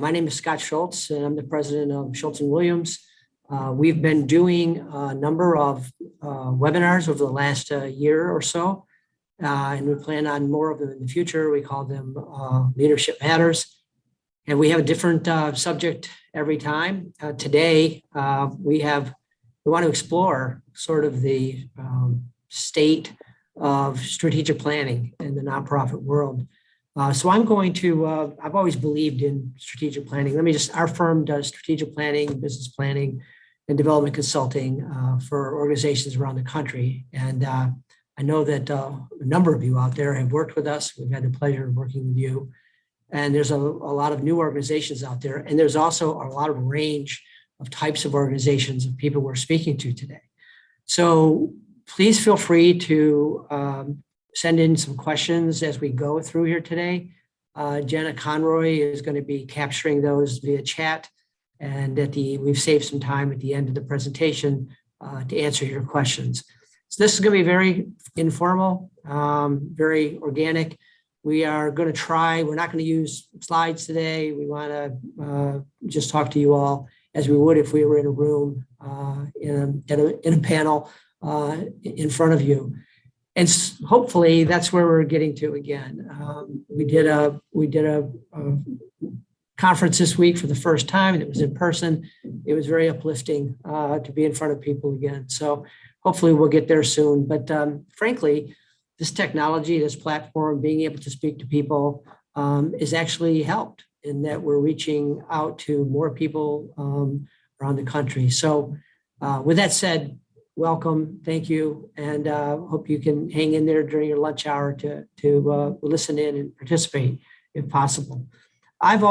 My name is Scott Schultz, and I'm the president of Schultz and Williams. We've been doing a number of webinars over the last year or so, and we plan on more of them in the future. We call them Leadership Matters, and we have a different subject every time. Today, we want to explore sort of the state of strategic planning in the nonprofit world. So I'm going to, I've always believed in strategic planning. Our firm does strategic planning, business planning, and development consulting for organizations around the country. And I know that a number of you out there have worked with us. We've had the pleasure of working with you. And there's a lot of new organizations out there. And there's also a lot of range of types of organizations of people we're speaking to today. So please feel free to send in some questions as we go through here today. Jenna Conroy is going to be capturing those via chat, and we've saved some time at the end of the presentation to answer your questions. So this is going to be very informal, very organic. We are going to try, we're not going to use slides today. We want to just talk to you all as we would if we were in a room, in a panel in front of you. And hopefully that's where we're getting to again. We did a conference this week for the first time, and it was in person. It was very uplifting to be in front of people again. So hopefully we'll get there soon. But frankly, this technology, this platform, being able to speak to people is actually helped in that we're reaching out to more people around the country. So with that said, welcome, thank you, and hope you can hang in there during your lunch hour to listen in and participate if possible. I've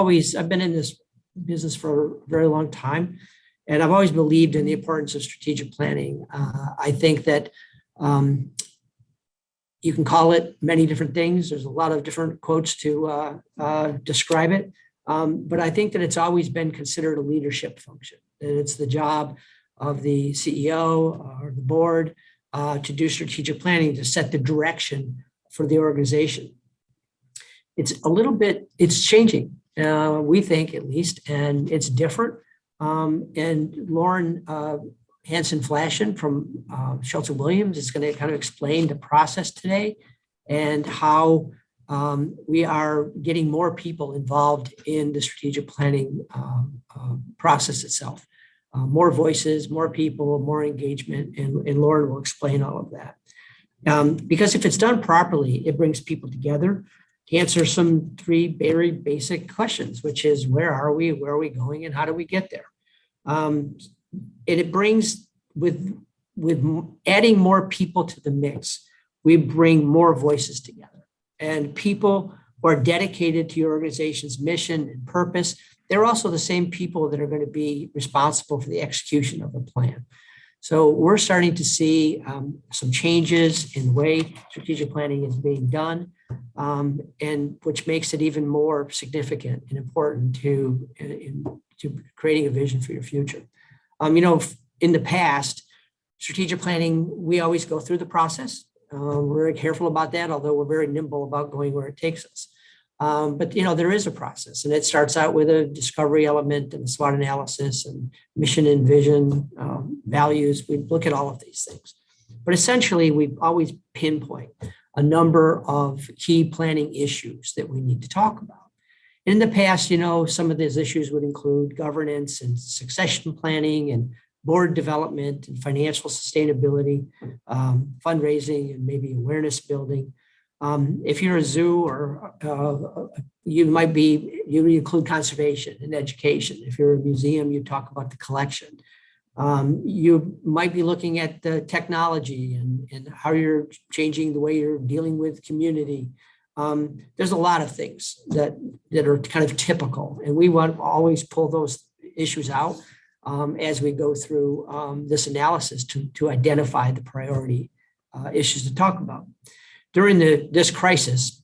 been in this business for a very long time, and I've always believed in the importance of strategic planning. I think that you can call it many different things. There's a lot of different quotes to describe it, but I think that it's always been considered a leadership function, that it's the job of the CEO or the board to do strategic planning, to set the direction for the organization. It's changing, we think at least, and it's different. And Lauren Hansen-Flashen from Schultz and Williams is going to kind of explain the process today and how we are getting more people involved in the strategic planning process itself. More voices, more people, more engagement, and Lauren will explain all of that. Because if it's done properly, it brings people together to answer three very basic questions, which is where are we going, and how do we get there? And it brings, with adding more people to the mix, we bring more voices together. And people who are dedicated to your organization's mission and purpose, they're also the same people that are going to be responsible for the execution of the plan. So we're starting to see some changes in the way strategic planning is being done, and which makes it even more significant and important to creating a vision for your future. In the past, strategic planning, we always go through the process. We're very careful about that, although we're very nimble about going where it takes us. But there is a process, and it starts out with a discovery element and a SWOT analysis and mission and vision, values. We look at all of these things, but essentially we always pinpoint a number of key planning issues that we need to talk about. In the past, some of these issues would include governance and succession planning and board development and financial sustainability, fundraising, and maybe awareness building. If you're a zoo, or you include conservation and education. If you're a museum, you talk about the collection. You might be looking at the technology and how you're changing the way you're dealing with community. There's a lot of things that are kind of typical, and we want to always pull those issues out as we go through this analysis to identify the priority issues to talk about. During this crisis,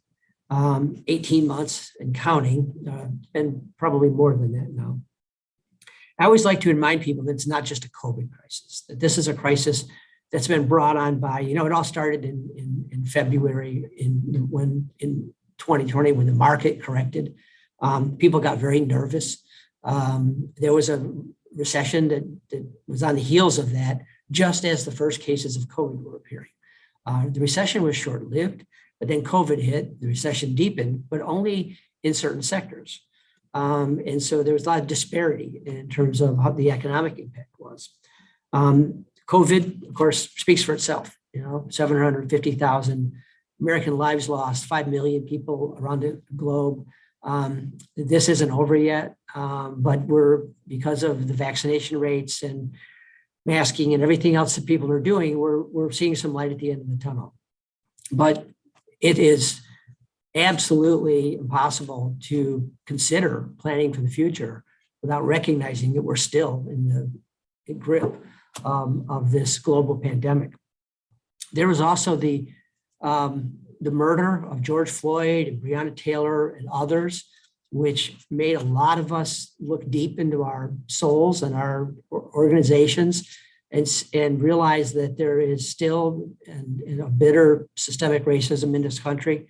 18 months and counting, and probably more than that now, I always like to remind people that it's not just a COVID crisis, that this is a crisis that's been brought on by, it all started in February in 2020 when the market corrected. People got very nervous. There was a recession that was on the heels of that, just as the first cases of COVID were appearing. The recession was short-lived, but then COVID hit, the recession deepened, but only in certain sectors. And so there was a lot of disparity in terms of how the economic impact was. COVID, of course, speaks for itself. 750,000 American lives lost, 5 million people around the globe. This isn't over yet, but because of the vaccination rates and masking and everything else that people are doing, we're seeing some light at the end of the tunnel. But it is absolutely impossible to consider planning for the future without recognizing that we're still in the grip of this global pandemic. There was also the murder of George Floyd and Breonna Taylor and others, which made a lot of us look deep into our souls and our organizations and realize that there is still a bitter systemic racism in this country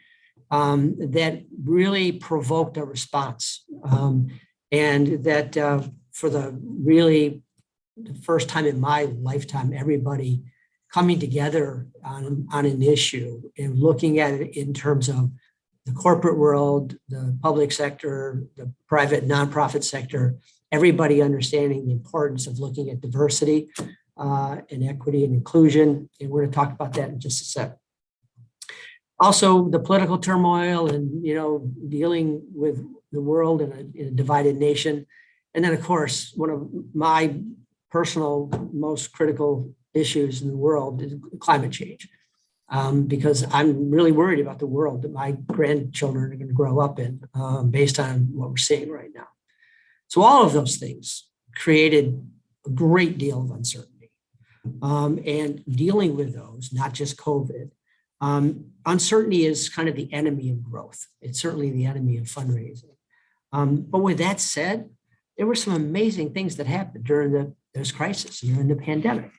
that really provoked a response. And that for the first time in my lifetime, everybody coming together on an issue and looking at it in terms of the corporate world, the public sector, the private nonprofit sector, everybody understanding the importance of looking at diversity and equity and inclusion. And we're going to talk about that in just a sec. Also, the political turmoil and, dealing with the world in a divided nation. And then, of course, one of my personal most critical issues in the world is climate change, because I'm really worried about the world that my grandchildren are going to grow up in based on what we're seeing right now. So all of those things created a great deal of uncertainty, and dealing with those, not just COVID. Uncertainty is kind of the enemy of growth. It's certainly the enemy of fundraising. But with that said, there were some amazing things that happened during this crisis, during the pandemic.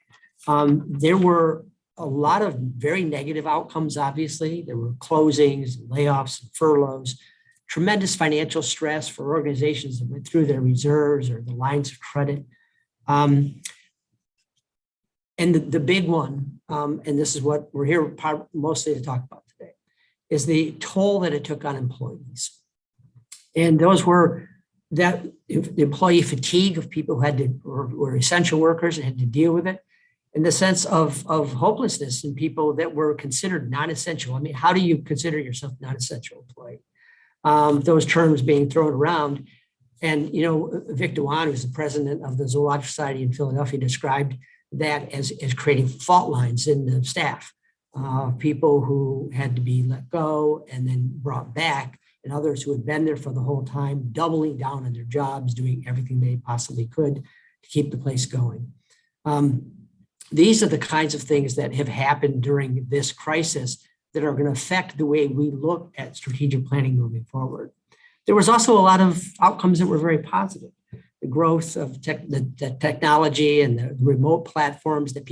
There were a lot of very negative outcomes, obviously. There were closings, layoffs, and furloughs, tremendous financial stress for organizations that went through their reserves or the lines of credit. And the big one, and this is what we're here mostly to talk about today, is the toll that it took on employees. And those were the employee fatigue of people who were essential workers and had to deal with it, and the sense of hopelessness in people that were considered non-essential. I mean, how do you consider yourself non-essential employee? Those terms being thrown around. And, Vic Dewan, who's the president of the Zoological Society in Philadelphia, described that as creating fault lines in the staff, people who had to be let go and then brought back, and others who had been there for the whole time, doubling down on their jobs, doing everything they possibly could to keep the place going. These are the kinds of things that have happened during this crisis that are going to affect the way we look at strategic planning moving forward. There was also a lot of outcomes that were very positive. The growth of the technology and the remote platforms that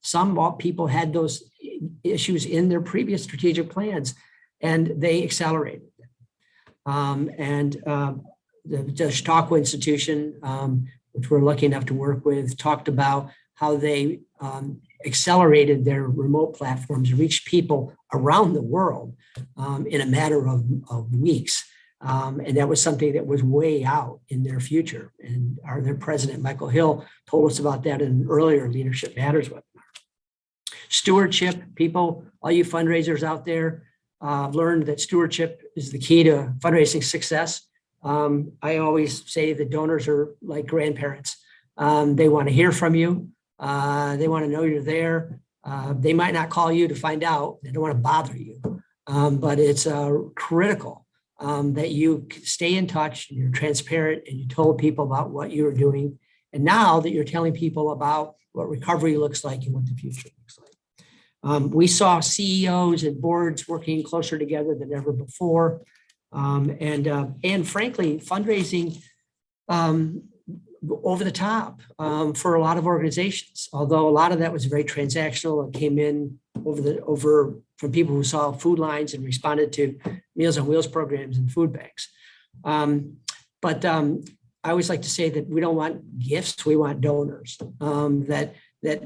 some people had those issues in their previous strategic plans, and they accelerated them. The Chautauqua Institution, which we're lucky enough to work with, talked about how they accelerated their remote platforms, reached people around the world in a matter of weeks. And that was something that was way out in their future. And their president, Michael Hill, told us about that in an earlier Leadership Matters webinar. Stewardship, people, all you fundraisers out there, learned that stewardship is the key to fundraising success. I always say that donors are like grandparents. They want to hear from you. They want to know you're there. They might not call you to find out. They don't want to bother you. But it's critical that you stay in touch and you're transparent and you told people about what you're doing. And now that you're telling people about what recovery looks like and what the future looks like. We saw CEOs and boards working closer together than ever before. And frankly, fundraising over the top for a lot of organizations, although a lot of that was very transactional and came in over from people who saw food lines and responded to Meals on Wheels programs and food banks. But I always like to say that we don't want gifts, we want donors. That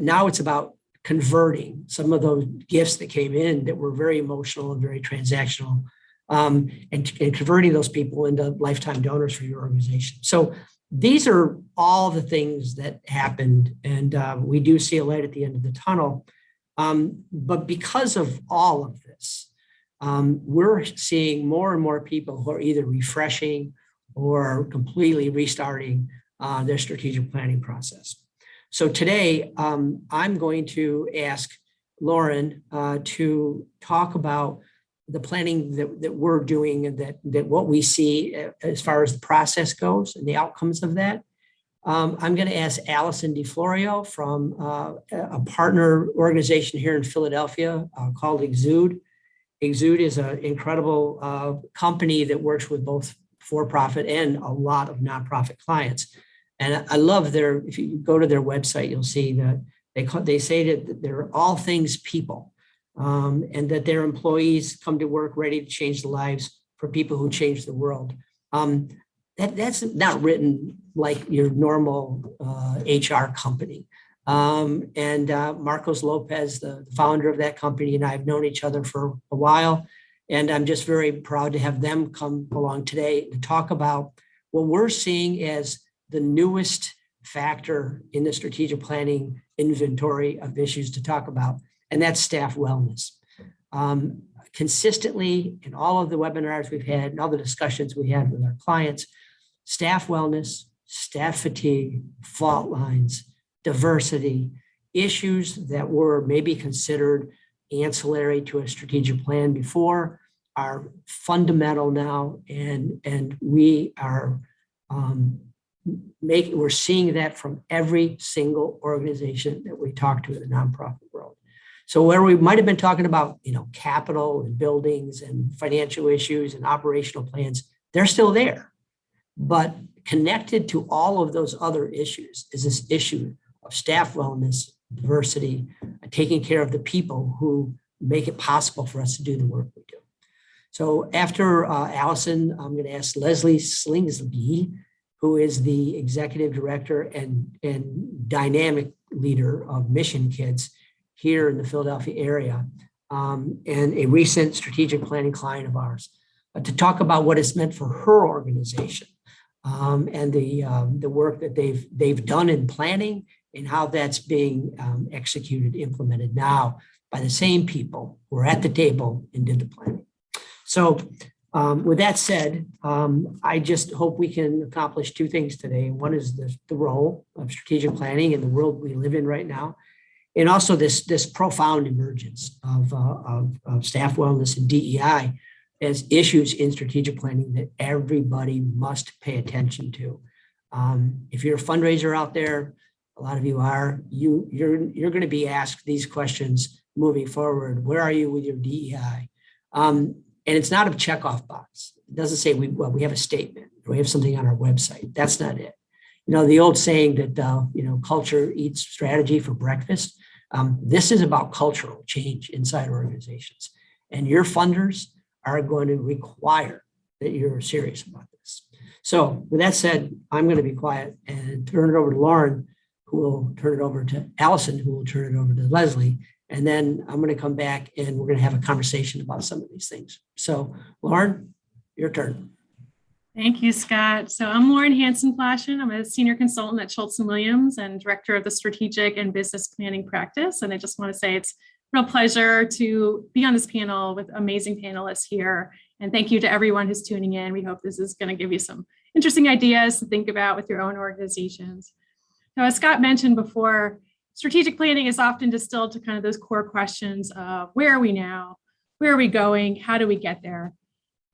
now it's about converting some of those gifts that came in that were very emotional and very transactional, and converting those people into lifetime donors for your organization. So these are all the things that happened, and we do see a light at the end of the tunnel. But because of all of this, we're seeing more and more people who are either refreshing or completely restarting their strategic planning process. So today, I'm going to ask Lauren to talk about the planning that we're doing, and that what we see as far as the process goes and the outcomes of that. I'm going to ask Allison DeFlorio from a partner organization here in Philadelphia called Exude. Exude is an incredible company that works with both for-profit and a lot of nonprofit clients. And I love if you go to their website, you'll see that they say that they're all things people, and that their employees come to work ready to change the lives for people who change the world. That's not written like your normal HR company. And Marcos Lopez, the founder of that company, and I have known each other for a while. And I'm just very proud to have them come along today to talk about what we're seeing as the newest factor in the strategic planning inventory of issues to talk about, and that's staff wellness. Consistently in all of the webinars we've had and all the discussions we had with our clients, staff wellness, staff fatigue, fault lines, diversity, issues that were maybe considered ancillary to a strategic plan before are fundamental now, and we are we're seeing that from every single organization that we talk to in the nonprofit world. So where we might have been talking about, capital and buildings and financial issues and operational plans, they're still there. But connected to all of those other issues is this issue of staff wellness, diversity, and taking care of the people who make it possible for us to do the work we do. So after Allison, I'm going to ask Leslie Slingsby, who is the executive director and dynamic leader of Mission Kids here in the Philadelphia area, and a recent strategic planning client of ours, to talk about what it's meant for her organization, and the work that they've done in planning and how that's being executed, implemented now by the same people who are at the table and did the planning. So with that said, I just hope we can accomplish two things today. One is the role of strategic planning in the world we live in right now, and also this profound emergence of staff wellness and DEI as issues in strategic planning that everybody must pay attention to. If you're a fundraiser out there, a lot of you are, you're going to be asked these questions moving forward. Where are you with your DEI? And it's not a checkoff box. It doesn't say we have a statement or we have something on our website. That's not it. The old saying that culture eats strategy for breakfast. This is about cultural change inside organizations, and your funders are going to require that you're serious about this. So with that said, I'm going to be quiet and turn it over to Lauren, who will turn it over to Allison, who will turn it over to Leslie. And then I'm going to come back and we're going to have a conversation about some of these things. So Lauren, your turn. Thank you, Scott. So I'm Lauren Hansen-Flaschen. I'm a senior consultant at Schultz & Williams and director of the strategic and business planning practice. And I just want to say it's a real pleasure to be on this panel with amazing panelists here. And thank you to everyone who's tuning in. We hope this is going to give you some interesting ideas to think about with your own organizations. Now, as Scott mentioned before, strategic planning is often distilled to kind of those core questions of where are we now? Where are we going? How do we get there?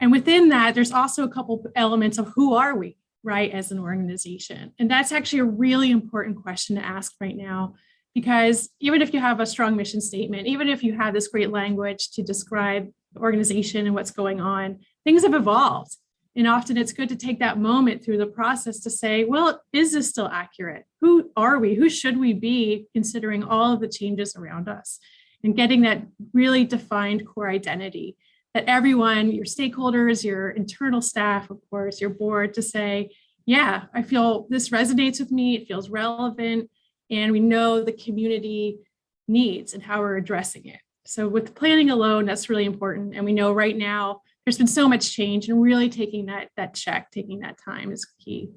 And within that, there's also a couple elements of who are we, right, as an organization? And that's actually a really important question to ask right now, because even if you have a strong mission statement, even if you have this great language to describe the organization and what's going on, things have evolved. And often it's good to take that moment through the process to say, well, is this still accurate? Who are we? Who should we be considering all of the changes around us? And getting that really defined core identity that everyone, your stakeholders, your internal staff, of course, your board, to say, yeah, I feel this resonates with me, it feels relevant, and we know the community needs and how we're addressing it. So with planning alone, that's really important. And we know right now there's been so much change, and really taking that check, taking that time is key.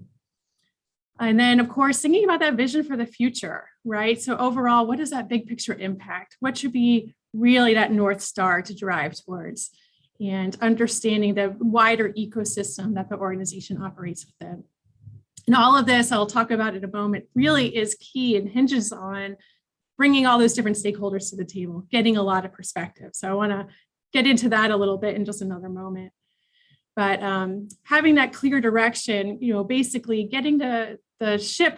And then, of course, thinking about that vision for the future, right? So overall, what is that big picture impact? What should be really that North Star to drive towards? And understanding the wider ecosystem that the organization operates within. And all of this, I'll talk about in a moment, really is key and hinges on bringing all those different stakeholders to the table, getting a lot of perspective. So I want to get into that a little bit in just another moment. But having that clear direction, basically getting the ship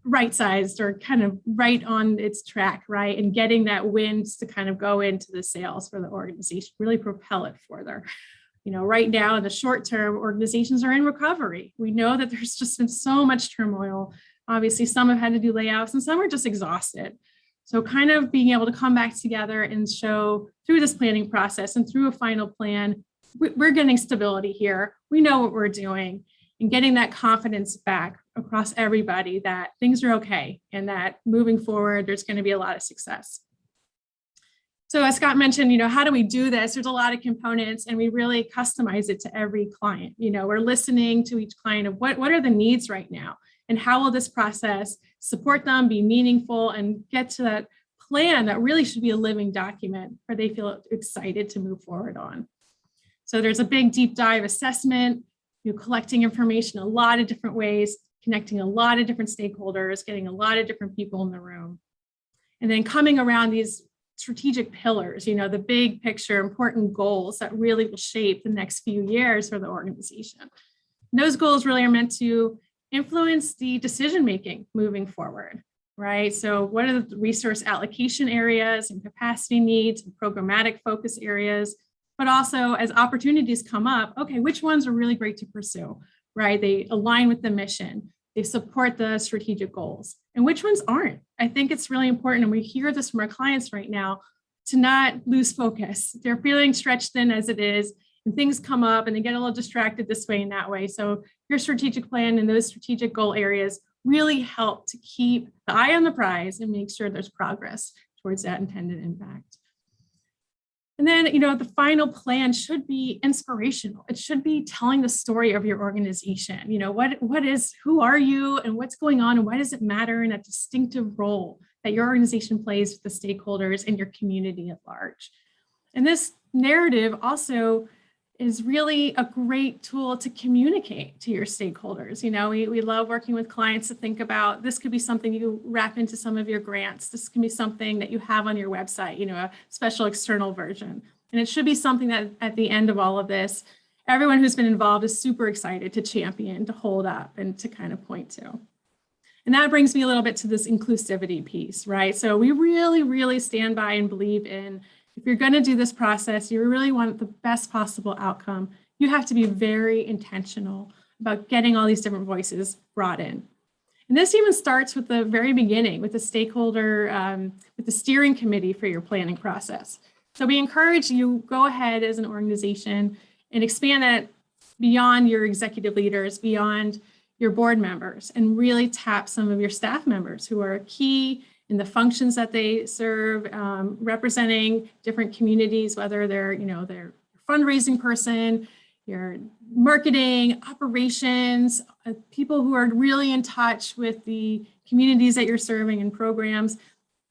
right-sized or kind of right on its track, right? And getting that wind to kind of go into the sails for the organization, really propel it further. Right now in the short term, organizations are in recovery. We know that there's just been so much turmoil. Obviously, some have had to do layoffs and some are just exhausted. So kind of being able to come back together and show through this planning process and through a final plan, we're getting stability here. We know what we're doing, and getting that confidence back across everybody that things are okay and that moving forward, there's going to be a lot of success. So as Scott mentioned, how do we do this? There's a lot of components, and we really customize it to every client. We're listening to each client of what are the needs right now, and how will this process support them, be meaningful, and get to that plan that really should be a living document where they feel excited to move forward on. So there's a big deep dive assessment, collecting information a lot of different ways, connecting a lot of different stakeholders, getting a lot of different people in the room. And then coming around these strategic pillars, the big picture, important goals that really will shape the next few years for the organization. And those goals really are meant to influence the decision-making moving forward, right? So what are the resource allocation areas and capacity needs and programmatic focus areas? But also as opportunities come up, okay, which ones are really great to pursue, right? They align with the mission, they support the strategic goals, and which ones aren't. I think it's really important, and we hear this from our clients right now, to not lose focus. They're feeling stretched thin as it is, and things come up and they get a little distracted this way and that way. So your strategic plan and those strategic goal areas really help to keep the eye on the prize and make sure there's progress towards that intended impact. And then, the final plan should be inspirational. It should be telling the story of your organization. Who are you and what's going on and why does it matter, and that distinctive role that your organization plays with the stakeholders and your community at large. And this narrative also is really a great tool to communicate to your stakeholders. We love working with clients to think about, this could be something you wrap into some of your grants. This can be something that you have on your website, a special external version. And it should be something that at the end of all of this, everyone who's been involved is super excited to champion, to hold up, and to kind of point to. And that brings me a little bit to this inclusivity piece, right? So we really, really stand by and believe in, if you're going to do this process, you really want the best possible outcome, you have to be very intentional about getting all these different voices brought in. And this even starts with the very beginning, with the stakeholder, with the steering committee for your planning process. So we encourage you, go ahead as an organization and expand that beyond your executive leaders, beyond your board members, and really tap some of your staff members who are key in the functions that they serve, representing different communities, whether they're, their fundraising person, your marketing, operations, people who are really in touch with the communities that you're serving and programs,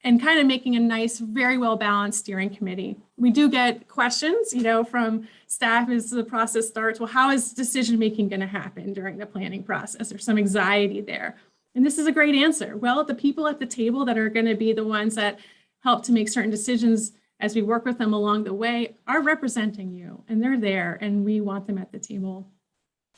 and kind of making a nice, very well-balanced steering committee. We do get questions, from staff as the process starts. Well, how is decision-making going to happen during the planning process? There's some anxiety there. And this is a great answer. Well, the people at the table that are going to be the ones that help to make certain decisions as we work with them along the way are representing you, and they're there, and we want them at the table.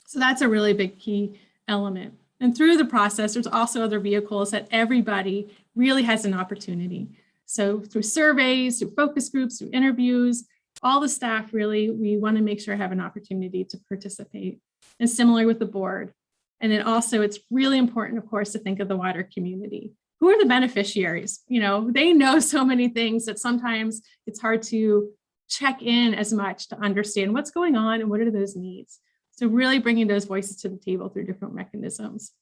So that's a really big key element. And through the process, there's also other vehicles that everybody really has an opportunity. So through surveys, through focus groups, through interviews, all the staff really, we want to make sure have an opportunity to participate. And similarly with the board. And then also it's really important, of course, to think of the wider community. Who are the beneficiaries? They know so many things that sometimes it's hard to check in as much to understand what's going on and what are those needs. So really bringing those voices to the table through different mechanisms.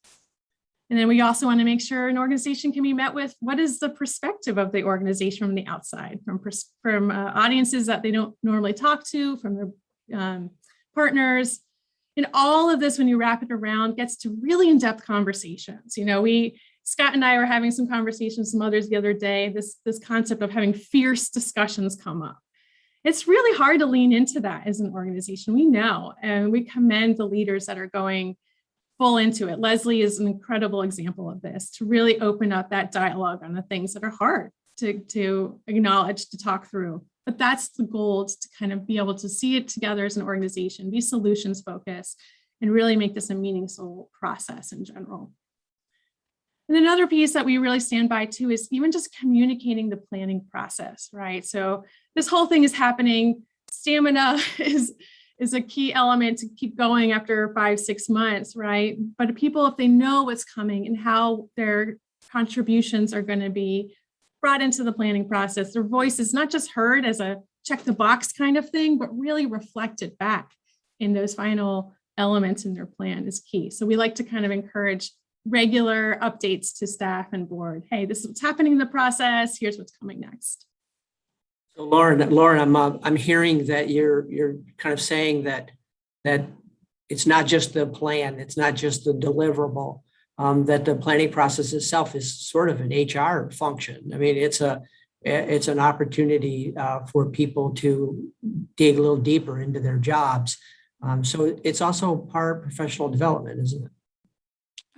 And then we also want to make sure an organization can be met with what is the perspective of the organization from the outside, from audiences that they don't normally talk to, from their partners. And all of this, when you wrap it around, gets to really in-depth conversations. Scott and I were having some conversations with some others the other day, this concept of having fierce discussions come up. It's really hard to lean into that as an organization. We know, and we commend the leaders that are going full into it. Leslie is an incredible example of this, to really open up that dialogue on the things that are hard to acknowledge, to talk through. But that's the goal, to kind of be able to see it together as an organization, be solutions focused, and really make this a meaningful process in general. And another piece that we really stand by too is even just communicating the planning process, right? So this whole thing is happening. Stamina is a key element to keep going after 5-6 months, right? But people, if they know what's coming and how their contributions are going to be brought into the planning process, their voice is not just heard as a check the box kind of thing, but really reflected back in those final elements in their plan is key. So we like to kind of encourage regular updates to staff and board. Hey, this is what's happening in the process. Here's what's coming next. So Lauren, I'm hearing that you're kind of saying that it's not just the plan, it's not just the deliverable, that the planning process itself is sort of an HR function. I mean, it's an opportunity for people to dig a little deeper into their jobs. So it's also part of professional development, isn't it?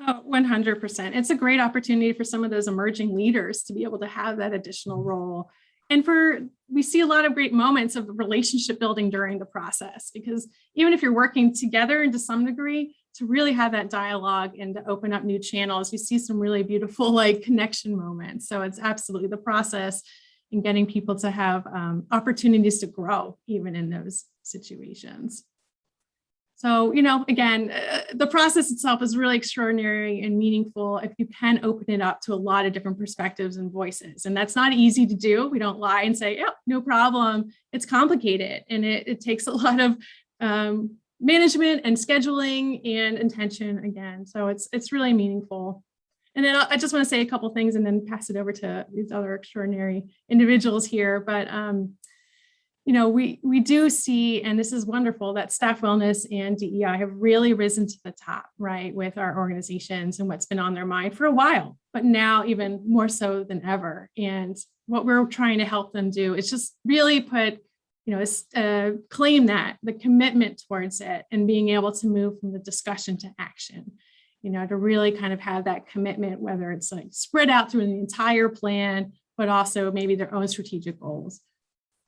Oh, 100%. It's a great opportunity for some of those emerging leaders to be able to have that additional role. And we see a lot of great moments of relationship building during the process, because even if you're working together and to some degree, to really have that dialogue and to open up new channels, you see some really beautiful connection moments. So it's absolutely the process in getting people to have opportunities to grow even in those situations. So, again, the process itself is really extraordinary and meaningful if you can open it up to a lot of different perspectives and voices. And that's not easy to do. We don't lie and say, yeah, no problem. It's complicated. And it takes a lot of management and scheduling and intention again. So it's really meaningful. And then I just want to say a couple of things and then pass it over to these other extraordinary individuals here. But we do see, and this is wonderful, that staff wellness and DEI have really risen to the top, right, with our organizations and what's been on their mind for a while, but now even more so than ever. And what we're trying to help them do is just really put, claim that, the commitment towards it, and being able to move from the discussion to action, to really kind of have that commitment, whether it's spread out through the entire plan, but also maybe their own strategic goals.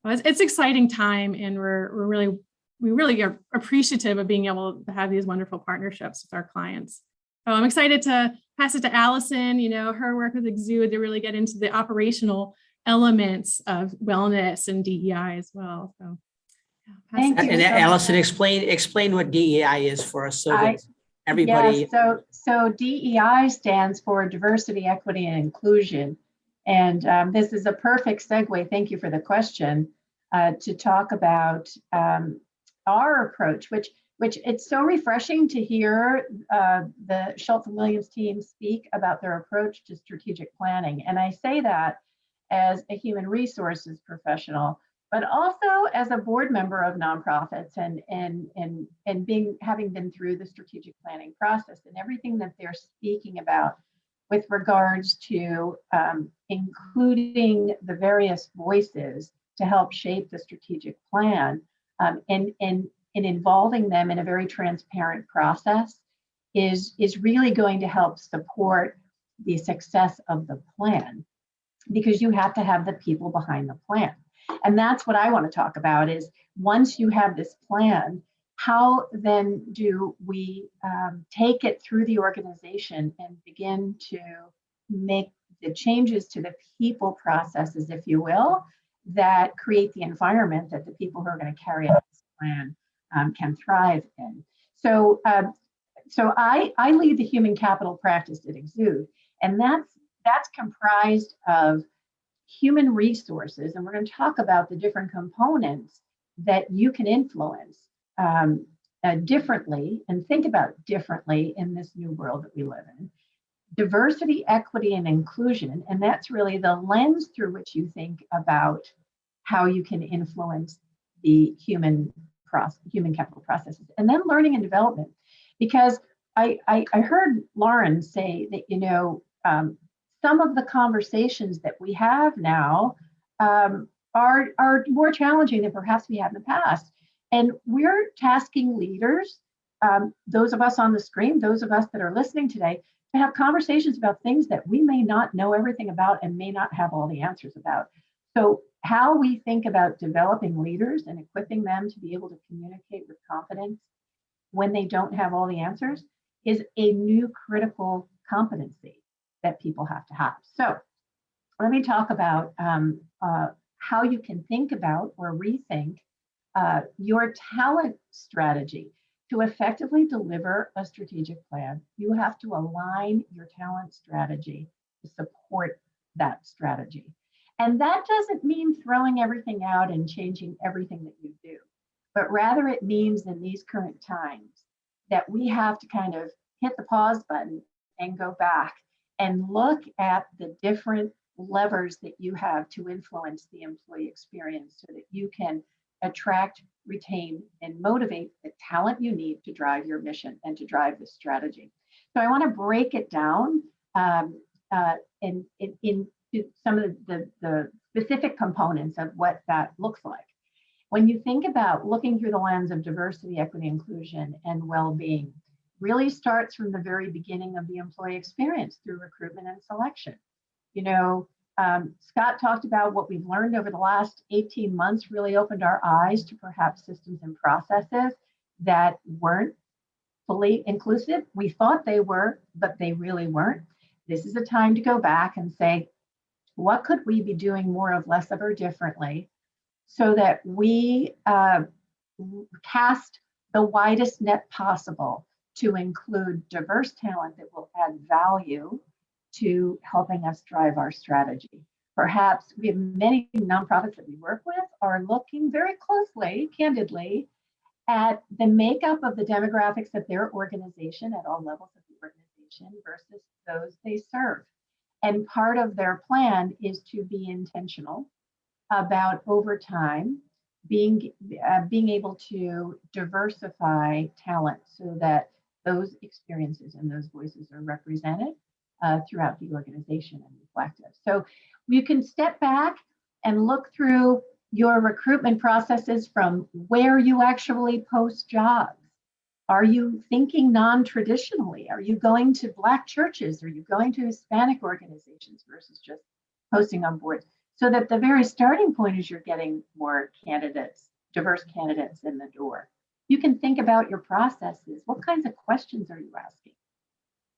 It's exciting time, and we really are appreciative of being able to have these wonderful partnerships with our clients. So I'm excited to pass it to Allison. Her work with Exude to really get into the operational elements of wellness and DEI as well. So, Thank you. And Allison, explain what DEI is for us, so that everybody. Yes, so DEI stands for diversity, equity, and inclusion. And this is a perfect segue. Thank you for the question. To talk about our approach, which it's so refreshing to hear the Schultz and Williams team speak about their approach to strategic planning. And I say that as a human resources professional, but also as a board member of nonprofits and having been through the strategic planning process, and everything that they're speaking about with regards to including the various voices to help shape the strategic plan, and involving them in a very transparent process is really going to help support the success of the plan, because you have to have the people behind the plan. And that's what I want to talk about, is once you have this plan, how then do we take it through the organization and begin to make the changes to the people processes, if you will, that create the environment that the people who are going to carry out this plan can thrive in. So I lead the human capital practice at Exude, and that's comprised of human resources, and we're going to talk about the different components that you can influence differently and think about differently in this new world that we live in. Diversity, equity, and inclusion, and that's really the lens through which you think about how you can influence the human capital processes. And then learning and development, because I heard Lauren say that, you know, some of the conversations that we have now are more challenging than perhaps we had in the past. And we're tasking leaders, those of us on the screen, those of us that are listening today, to have conversations about things that we may not know everything about and may not have all the answers about. So how we think about developing leaders and equipping them to be able to communicate with confidence when they don't have all the answers is a new critical competency that people have to have. So let me talk about how you can think about or rethink your talent strategy. To effectively deliver a strategic plan, you have to align your talent strategy to support that strategy. And that doesn't mean throwing everything out and changing everything that you do, but rather it means in these current times that we have to kind of hit the pause button and go back and look at the different levers that you have to influence the employee experience so that you can attract, retain, and motivate the talent you need to drive your mission and to drive the strategy. So I want to break it down into some of the specific components of what that looks like. When you think about looking through the lens of diversity, equity, inclusion, and well-being, really starts from the very beginning of the employee experience through recruitment and selection. You know, Scott talked about what we've learned over the last 18 months really opened our eyes to perhaps systems and processes that weren't fully inclusive. We thought they were, but they really weren't. This is a time to go back and say, what could we be doing more of, less of, or differently so that we cast the widest net possible to include diverse talent that will add value to helping us drive our strategy. Perhaps we have many nonprofits that we work with are looking very closely, candidly, at the makeup of the demographics of their organization at all levels of the organization versus those they serve. And part of their plan is to be intentional about over time being able to diversify talent so that those experiences and those voices are represented throughout the organization and reflective. So you can step back and look through your recruitment processes from where you actually post jobs. Are you thinking non-traditionally? Are you going to Black churches? Are you going to Hispanic organizations versus just posting on boards? So that the very starting point is you're getting more candidates, diverse candidates in the door. You can think about your processes. What kinds of questions are you asking?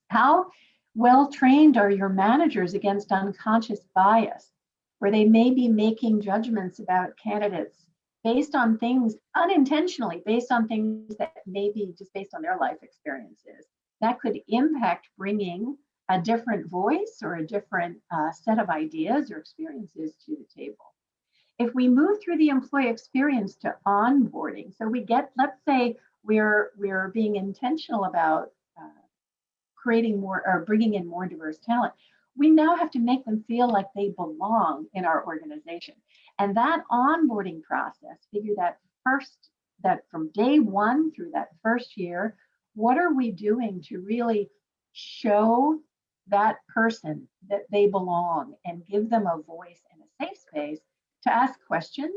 How well trained are your managers against unconscious bias, where they may be making judgments about candidates based on things unintentionally, based on things that may be just based on their life experiences that could impact bringing a different voice or a different set of ideas or experiences to the table. If we move through the employee experience to onboarding, so we get, let's say we're being intentional about creating more or bringing in more diverse talent, we now have to make them feel like they belong in our organization. And that onboarding process, figure that from day one through that first year, what are we doing to really show that person that they belong and give them a voice and a safe space to ask questions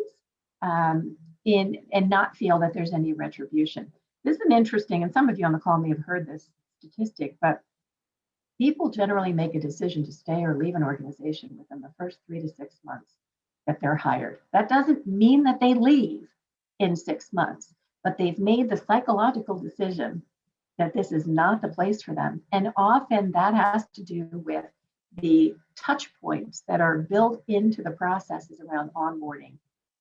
and not feel that there's any retribution. This is an interesting, and some of you on the call may have heard this statistic, but people generally make a decision to stay or leave an organization within the first 3 to 6 months that they're hired. That doesn't mean that they leave in 6 months, but they've made the psychological decision that this is not the place for them. And often that has to do with the touch points that are built into the processes around onboarding,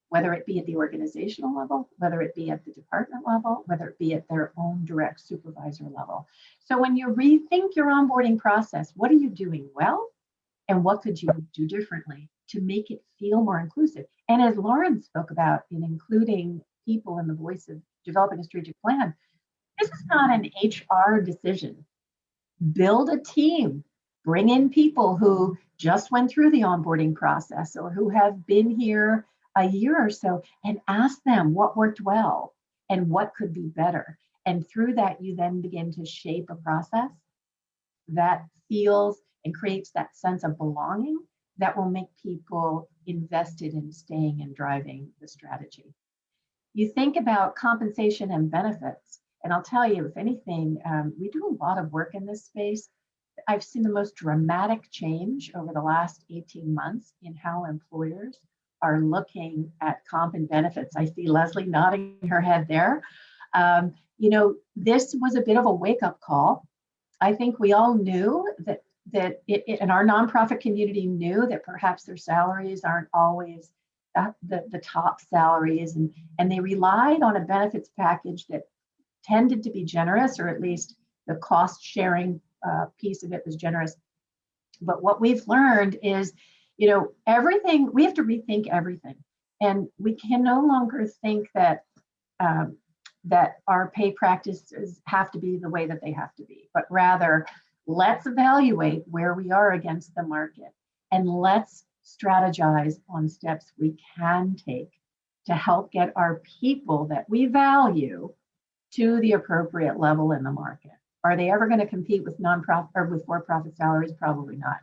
whether it be at the organizational level, whether it be at the department level, whether it be at their own direct supervisor level. So when you rethink your onboarding process, what are you doing well? And what could you do differently to make it feel more inclusive. And as Lauren spoke about in including people in the voice of developing a strategic plan, this is not an HR decision. Build a team, bring in people who just went through the onboarding process or who have been here a year or so, and ask them what worked well and what could be better. And through that, you then begin to shape a process that feels and creates that sense of belonging that will make people invested in staying and driving the strategy. You think about compensation and benefits, and I'll tell you, if anything, we do a lot of work in this space. I've seen the most dramatic change over the last 18 months in how employers are looking at comp and benefits. I see Leslie nodding her head there. This was a bit of a wake-up call. I think we all knew that and our nonprofit community knew that perhaps their salaries aren't always the top salaries, and they relied on a benefits package that tended to be generous, or at least the cost sharing piece of it was generous. But what we've learned is, everything, we have to rethink everything, and we can no longer think that that our pay practices have to be the way that they have to be, but rather let's evaluate where we are against the market, and let's strategize on steps we can take to help get our people that we value to the appropriate level in the market. Are they ever going to compete with nonprofit or with for-profit salaries? Probably not.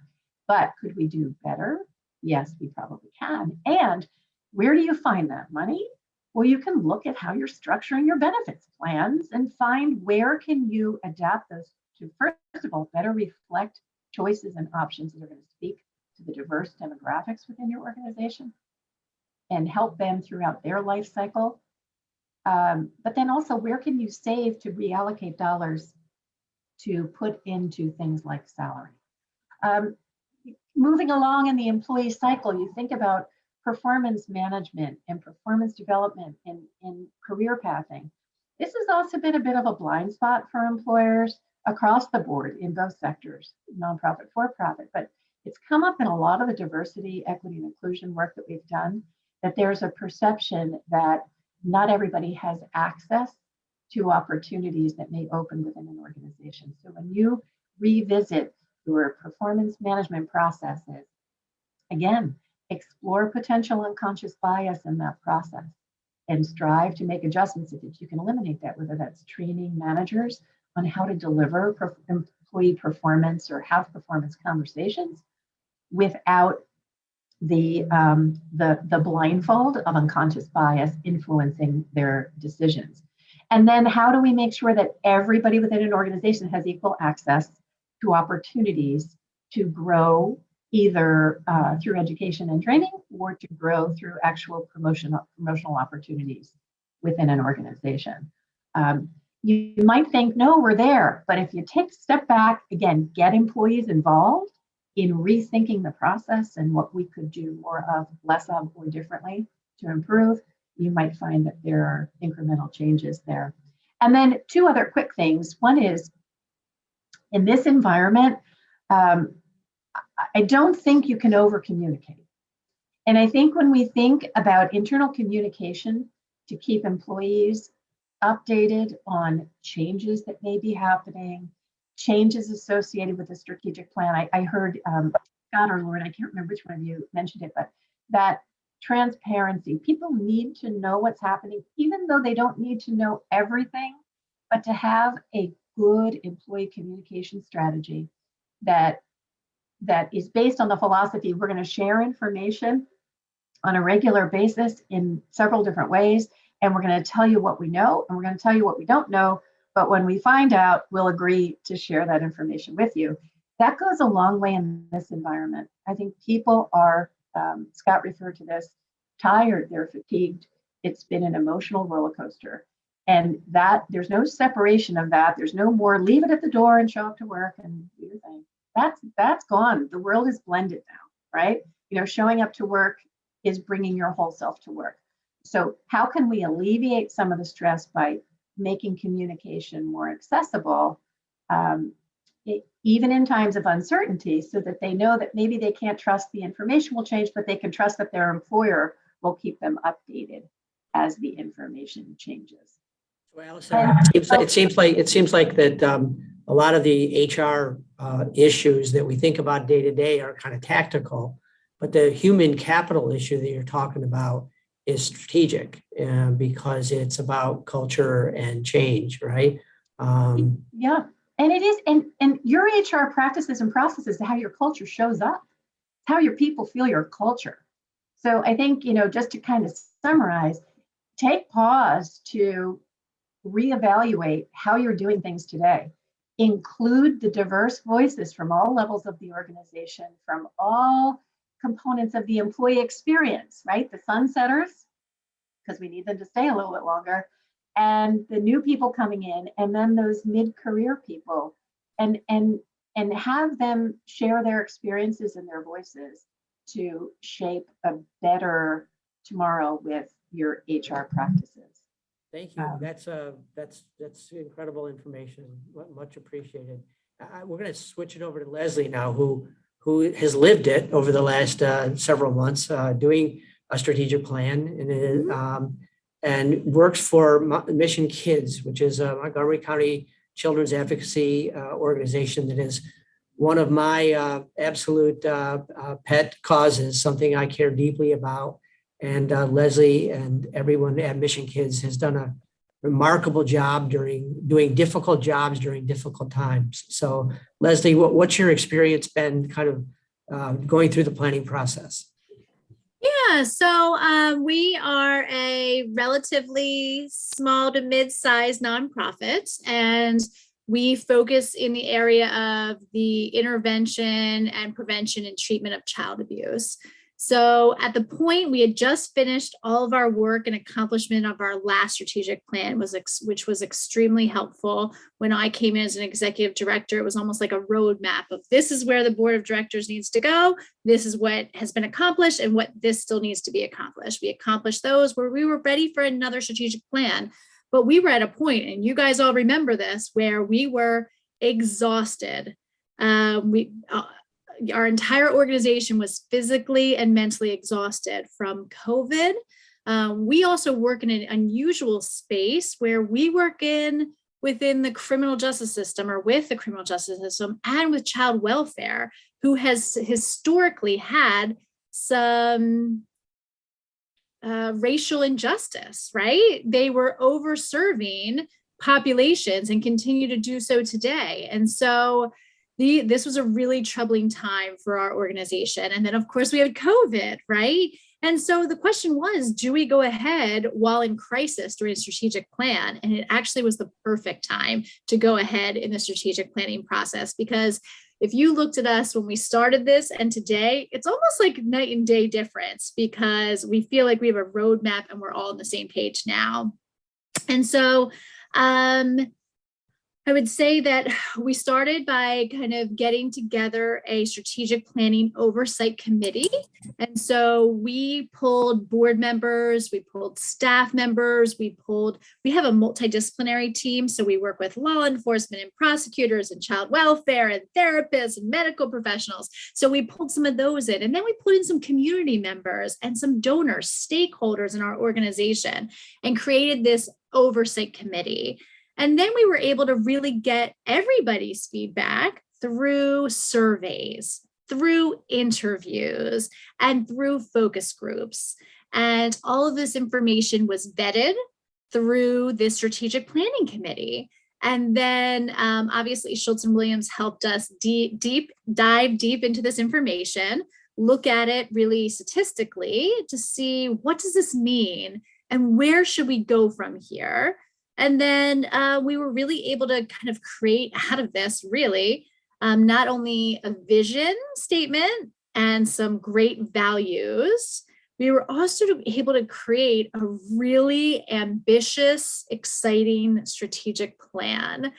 But could we do better? Yes, we probably can. And where do you find that money? Well, you can look at how you're structuring your benefits plans and find where can you adapt those to, first of all, better reflect choices and options that are going to speak to the diverse demographics within your organization and help them throughout their life cycle. But then also, where can you save to reallocate dollars to put into things like salary? Moving along in the employee cycle, you think about performance management and performance development in career pathing. This has also been a bit of a blind spot for employers across the board in both sectors, nonprofit, for-profit, but it's come up in a lot of the diversity, equity, and inclusion work that we've done, that there's a perception that not everybody has access to opportunities that may open within an organization. So when you revisit your performance management processes, again, explore potential unconscious bias in that process and strive to make adjustments if you can eliminate that, whether that's training managers on how to deliver employee performance or have performance conversations without the blindfold of unconscious bias influencing their decisions. And then how do we make sure that everybody within an organization has equal access to opportunities to grow either through education and training or to grow through actual promotional opportunities within an organization? You might think, no, we're there. But if you take a step back, again, get employees involved in rethinking the process and what we could do more of, less of, or differently to improve, you might find that there are incremental changes there. And then two other quick things. One is, in this environment, I don't think you can over communicate. And I think when we think about internal communication to keep employees updated on changes that may be happening, changes associated with the strategic plan. I heard Scott or Lauren, I can't remember which one of you mentioned it, but that transparency. People need to know what's happening, even though they don't need to know everything, but to have a good employee communication strategy that is based on the philosophy we're going to share information on a regular basis in several different ways, and we're going to tell you what we know, and we're going to tell you what we don't know, but when we find out, we'll agree to share that information with you. That goes a long way in this environment. I think people are, Scott referred to this, tired, they're fatigued. It's been an emotional roller coaster. And that there's no separation of that. There's no more leave it at the door and show up to work and do your thing. That's gone. The world is blended now, right? Showing up to work is bringing your whole self to work. So how can we alleviate some of the stress by making communication more accessible? even in times of uncertainty, so that they know that maybe they can't trust the information will change, but they can trust that their employer will keep them updated as the information changes. So Allison, it seems like that a lot of the HR issues that we think about day to day are kind of tactical, but the human capital issue that you're talking about is strategic because it's about culture and change, right? Yeah, and it is, and your HR practices and processes, how your culture shows up, how your people feel your culture. So I think, just to kind of summarize, take pause to reevaluate how you're doing things today. Include the diverse voices from all levels of the organization, from all components of the employee experience, right? The sunsetters, because we need them to stay a little bit longer, and the new people coming in, and then those mid-career people, and have them share their experiences and their voices to shape a better tomorrow with your HR practices. Thank you. That's incredible information. Much appreciated. We're going to switch it over to Leslie now, who has lived it over the last several months, doing a strategic plan and works for Mission Kids, which is a Montgomery County children's advocacy organization that is one of my absolute pet causes, something I care deeply about. And Leslie and everyone at Mission Kids has done a remarkable job doing difficult jobs during difficult times. So Leslie, what's your experience been kind of going through the planning process? Yeah, so we are a relatively small to mid-sized nonprofit, and we focus in the area of the intervention and prevention and treatment of child abuse. So at the point we had just finished all of our work and accomplishment of our last strategic plan, which was extremely helpful. When I came in as an executive director, it was almost like a roadmap of this is where the board of directors needs to go. This is what has been accomplished and what this still needs to be accomplished. We accomplished those where we were ready for another strategic plan, but we were at a point, and you guys all remember this, where we were exhausted. Our entire organization was physically and mentally exhausted from COVID. We also work in an unusual space where we work within the criminal justice system, or with the criminal justice system, and with child welfare, who has historically had some racial injustice, right? They were over-serving populations and continue to do so today. And so this was a really troubling time for our organization. And then of course we had COVID, right? And so the question was, do we go ahead while in crisis during a strategic plan? And it actually was the perfect time to go ahead in the strategic planning process, because if you looked at us when we started this and today, it's almost like night and day difference, because we feel like we have a roadmap and we're all on the same page now. And so, I would say that we started by kind of getting together a strategic planning oversight committee. And so we pulled board members, we pulled staff members, we have a multidisciplinary team. So we work with law enforcement and prosecutors and child welfare and therapists and medical professionals. So we pulled some of those in, and then we put in some community members and some donors, stakeholders in our organization, and created this oversight committee. And then we were able to really get everybody's feedback through surveys, through interviews, and through focus groups. And all of this information was vetted through this strategic planning committee. And then obviously Schultz and Williams helped us dive deep into this information, look at it really statistically to see what does this mean and where should we go from here. And then we were really able to kind of create out of this really not only a vision statement and some great values, we were also able to create a really ambitious, exciting strategic plan.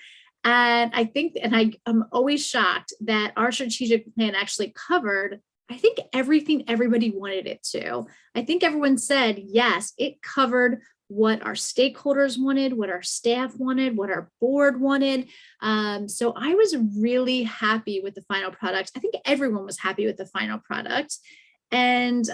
And I think, and I'm always shocked that our strategic plan actually covered, I think, everything everybody wanted it to. I think everyone said, yes, it covered what our stakeholders wanted, what our staff wanted, what our board wanted. So I was really happy with the final product. I think everyone was happy with the final product. And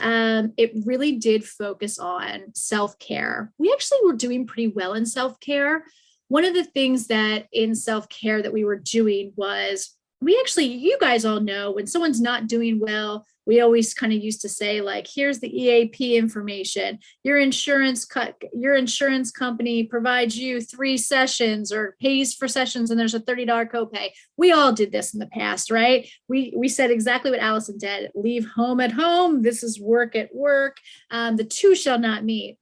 it really did focus on self-care. We actually were doing pretty well in self-care. One of the things that in self-care that we were doing was you guys all know when someone's not doing well, we always kind of used to say, like, here's the EAP information. Your insurance company provides you 3 sessions or pays for sessions, and there's a $30 copay. We all did this in the past, right? We said exactly what Allison did. Leave home at home. This is work at work. The two shall not meet.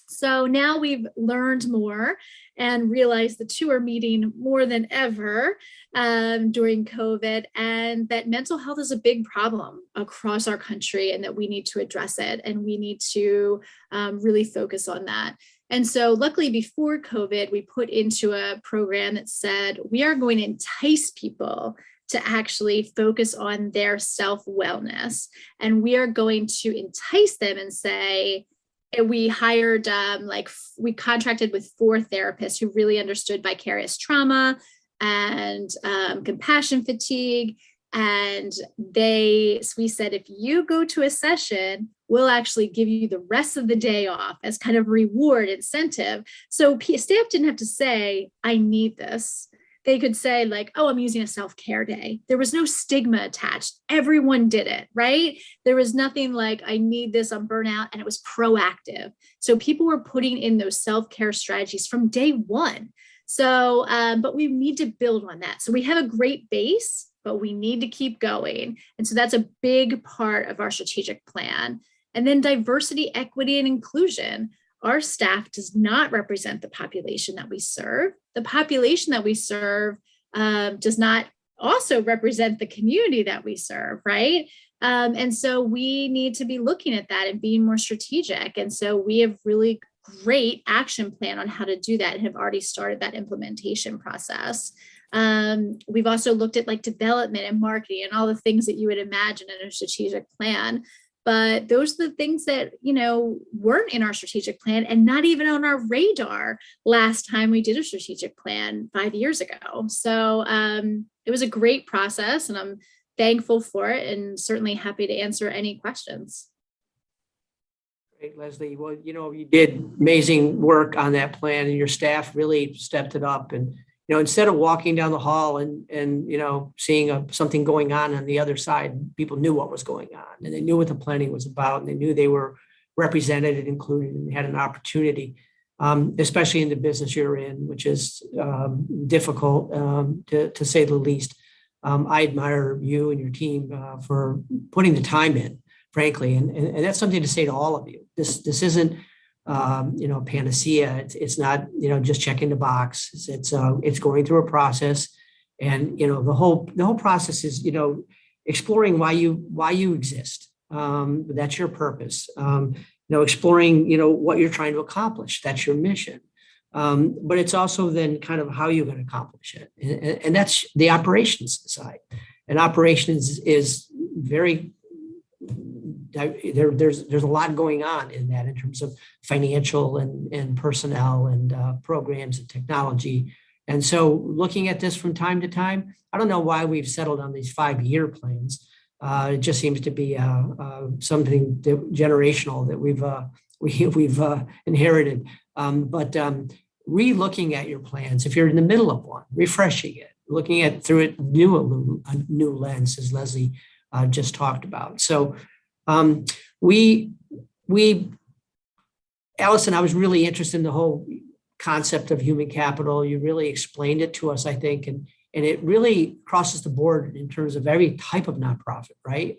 So now we've learned more and realized the two are meeting more than ever during COVID, and that mental health is a big problem across our country and that we need to address it, and we need to really focus on that. And so luckily before COVID, we put into a program that said, we are going to entice people to actually focus on their self-wellness. And we are going to entice them and say, and we hired, we contracted with 4 therapists who really understood vicarious trauma and compassion fatigue. And we said, if you go to a session, we'll actually give you the rest of the day off as kind of reward incentive. So staff didn't have to say, I need this. They could say, like, oh, I'm using a self-care day. There was no stigma attached. Everyone did it, right? There was nothing like, I need this, I'm burnout, and it was proactive. So people were putting in those self-care strategies from day one. So, but we need to build on that. So we have a great base, but we need to keep going. And so that's a big part of our strategic plan. And then diversity, equity, and inclusion. Our staff does not represent the population that we serve. The population that we serve does not also represent the community that we serve, right? And so we need to be looking at that and being more strategic. And so we have really great action plan on how to do that and have already started that implementation process. We've also looked at like development and marketing and all the things that you would imagine in a strategic plan. But those are the things that, weren't in our strategic plan and not even on our radar last time we did a strategic plan 5 years ago. So it was a great process and I'm thankful for it and certainly happy to answer any questions. Great, Leslie. Well, you did amazing work on that plan and your staff really stepped it up. And instead of walking down the hall and seeing something going on the other side, people knew what was going on and they knew what the planning was about and they knew they were represented and included and had an opportunity, especially in the business you're in, which is difficult to say the least. I admire you and your team for putting the time in, frankly, and that's something to say to all of you. This isn't panacea. It's not, just checking the box. It's going through a process, and the whole process is, exploring why you exist. That's your purpose. Exploring, what you're trying to accomplish. That's your mission. But it's also then kind of how you're going to accomplish it, and that's the operations side. And operations is very there's a lot going on in that in terms of financial and personnel and programs and technology. And so looking at this from time to time, I don't know why we've settled on these 5-year plans. It just seems to be something generational that we've inherited. But re-looking at your plans, if you're in the middle of one, refreshing it, looking at through it a new lens, as Leslie just talked about. So Allison, I was really interested in the whole concept of human capital. You really explained it to us, I think, and it really crosses the board in terms of every type of nonprofit, right?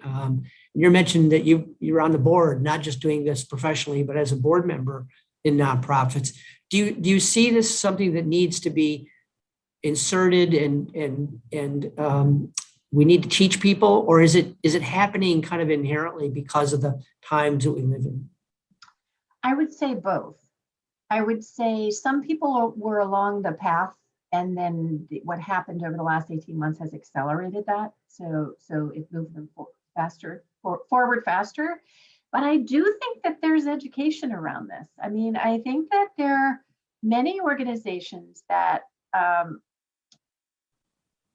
You mentioned that you're on the board, not just doing this professionally, but as a board member in nonprofits. Do you see this as something that needs to be inserted and we need to teach people, or is it happening kind of inherently because of the times that we live in? I would say both. I would say some people were along the path, and then what happened over the last 18 months has accelerated that. So it moved them forward faster. But I do think that there's education around this. I mean, I think that there are many organizations that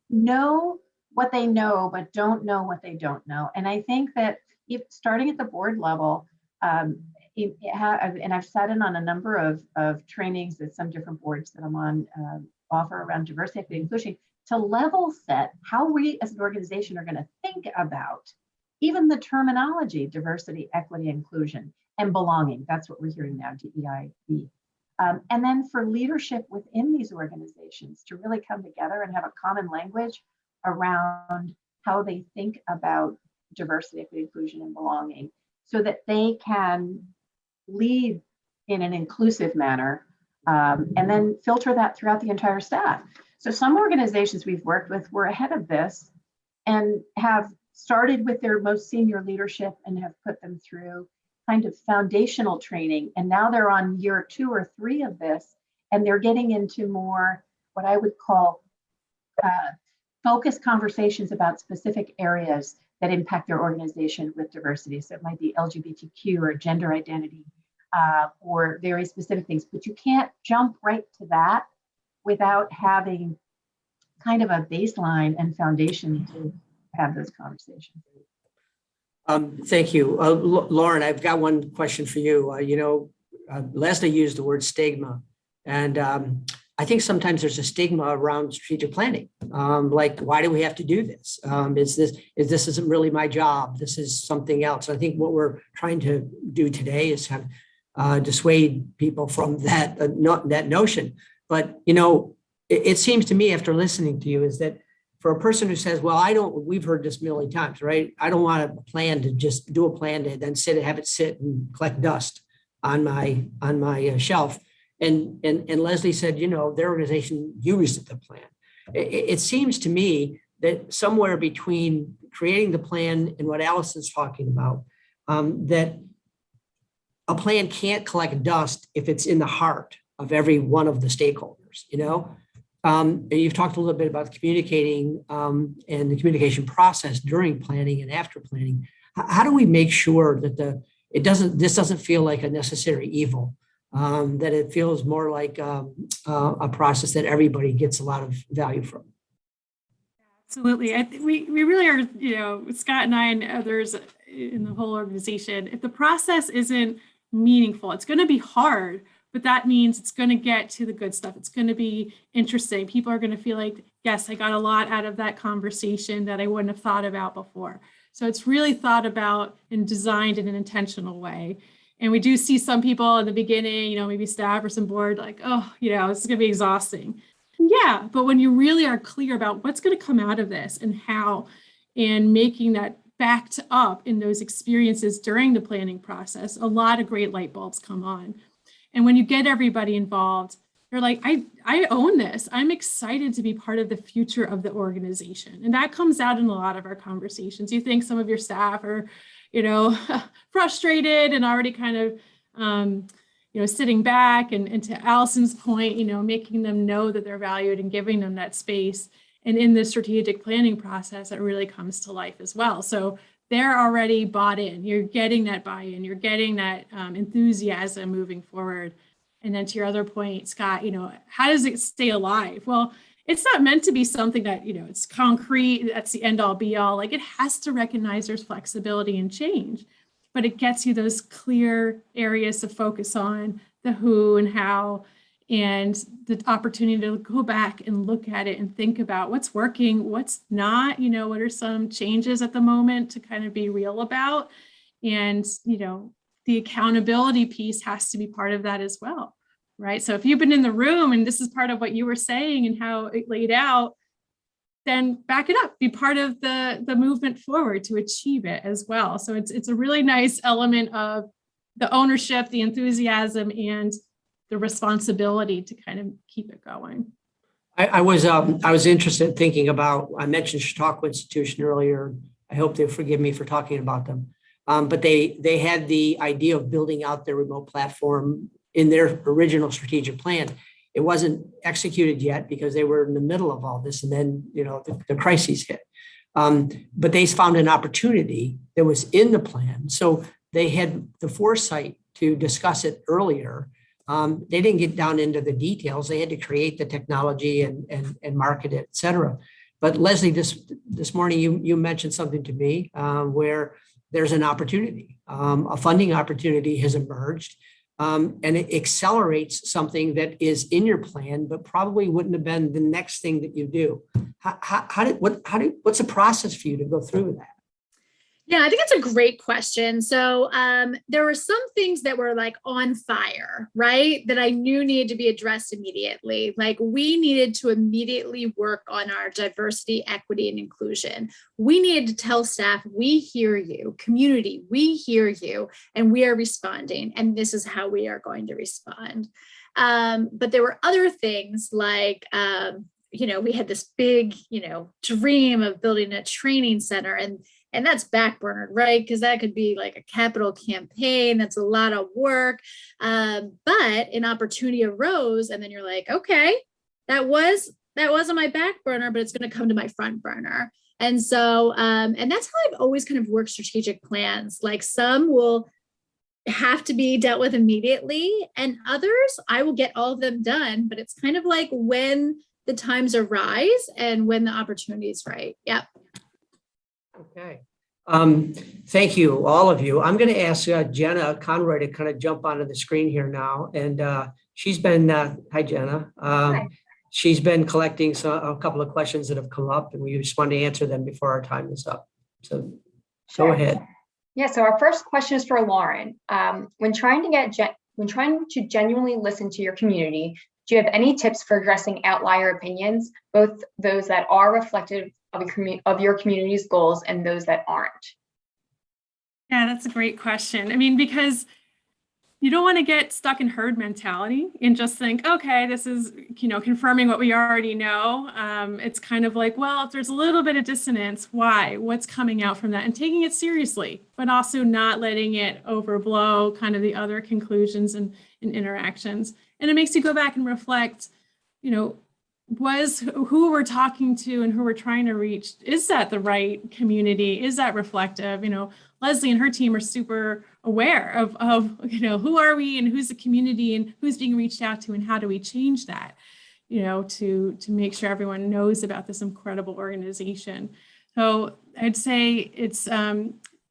know what they know, but don't know what they don't know. And I think that if starting at the board level, and I've sat in on a number of trainings that some different boards that I'm on offer around diversity, equity, inclusion, to level set how we as an organization are going to think about even the terminology, diversity, equity, inclusion, and belonging. That's what we're hearing now, DEIB. And then for leadership within these organizations to really come together and have a common language around how they think about diversity, equity, inclusion, and belonging, so that they can lead in an inclusive manner, and then filter that throughout the entire staff. So some organizations we've worked with were ahead of this and have started with their most senior leadership and have put them through kind of foundational training. And now they're on year 2 or 3 of this, and they're getting into more what I would call focused conversations about specific areas that impact their organization with diversity. So it might be LGBTQ or gender identity or very specific things, but you can't jump right to that without having kind of a baseline and foundation to have those conversations. Thank you. Lauren, I've got one question for you. Leslie used the word stigma, and I think sometimes there's a stigma around strategic planning. Like, why do we have to do this? This isn't really my job. This is something else. I think what we're trying to do today is have dissuade people from that notion. But it seems to me, after listening to you, is that for a person who says, well, we've heard this a million times, right? I don't want a plan to just do a plan to then have it sit and collect dust on my shelf. And Leslie said, their organization used the plan. It seems to me that somewhere between creating the plan and what Allison's talking about, that a plan can't collect dust if it's in the heart of every one of the stakeholders, You've talked a little bit about communicating and the communication process during planning and after planning. How do we make sure that this doesn't feel like a necessary evil, that it feels more like a process that everybody gets a lot of value from? Absolutely. We really are, Scott and I and others in the whole organization, if the process isn't meaningful, it's going to be hard. But that means it's going to get to the good stuff. It's going to be interesting. People are going to feel like, yes, I got a lot out of that conversation that I wouldn't have thought about before. So it's really thought about and designed in an intentional way. And we do see some people in the beginning, maybe staff or some board, like, oh, this is going to be exhausting. Yeah, but when you really are clear about what's going to come out of this and how, and making that backed up in those experiences during the planning process, a lot of great light bulbs come on. And when you get everybody involved, they're like, I own this. I'm excited to be part of the future of the organization. And that comes out in a lot of our conversations. You think some of your staff are, frustrated and already kind of, sitting back. And to Allison's point, making them know that they're valued and giving them that space. And in the strategic planning process, it really comes to life as well. So they're already bought in. You're getting that buy-in. You're getting that enthusiasm moving forward. And then to your other point, Scott, how does it stay alive? Well, it's not meant to be something that, it's concrete. That's the end all be all. Like, it has to recognize there's flexibility and change, but it gets you those clear areas to focus on, the who and how, and the opportunity to go back and look at it and think about what's working, what's not, what are some changes at the moment to kind of be real about. And, the accountability piece has to be part of that as well, right? So if you've been in the room and this is part of what you were saying and how it laid out, then back it up, be part of the movement forward to achieve it as well. So it's a really nice element of the ownership, the enthusiasm, and the responsibility to kind of keep it going. I was interested in thinking about, I mentioned Chautauqua Institution earlier. I hope they'll forgive me for talking about them. But they had the idea of building out their remote platform in their original strategic plan. It wasn't executed yet because they were in the middle of all this, and then the crises hit. But they found an opportunity that was in the plan. So they had the foresight to discuss it earlier. They didn't get down into the details. They had to create the technology and market it, et cetera. But Leslie, this morning, you mentioned something to me where there's an opportunity. A funding opportunity has emerged, and it accelerates something that is in your plan, but probably wouldn't have been the next thing that you do. What's the process for you to go through that? Yeah, I think it's a great question. So there were some things that were like on fire, right? That I knew needed to be addressed immediately. Like we needed to immediately work on our diversity, equity, and inclusion. We needed to tell staff, we hear you, community, we hear you, and we are responding. And this is how we are going to respond. But there were other things like, we had this big, dream of building a training center, and that's backburnered, right? Because that could be like a capital campaign. That's a lot of work. But an opportunity arose, and then you're like, okay, that was on my back burner, but it's going to come to my front burner. And so, and that's how I've always kind of worked strategic plans. Like some will have to be dealt with immediately, and others I will get all of them done. But it's kind of like when the times arise and when the opportunity is right. Yep. Okay. Thank you, all of you. I'm going to ask Jenna Conroy to kind of jump onto the screen here now. And she's been, hi, Jenna. Hi. She's been collecting a couple of questions that have come up, and we just want to answer them before our time is up. So Sure. Go ahead. Yeah, so our first question is for Lauren. When trying to genuinely listen to your community, do you have any tips for addressing outlier opinions, both those that are reflective of your community's goals and those that aren't? Yeah, that's a great question. I mean, because you don't want to get stuck in herd mentality and just think, okay, this is, confirming what we already know. It's kind of like, well, if there's a little bit of dissonance, why? What's coming out from that? And taking it seriously, but also not letting it overblow kind of the other conclusions and interactions. And it makes you go back and reflect, was who we're talking to and who we're trying to reach, is that the right community? Is that reflective? Leslie and her team are super aware of who are we and who's the community and who's being reached out to and how do we change that, to make sure everyone knows about this incredible organization. So I'd say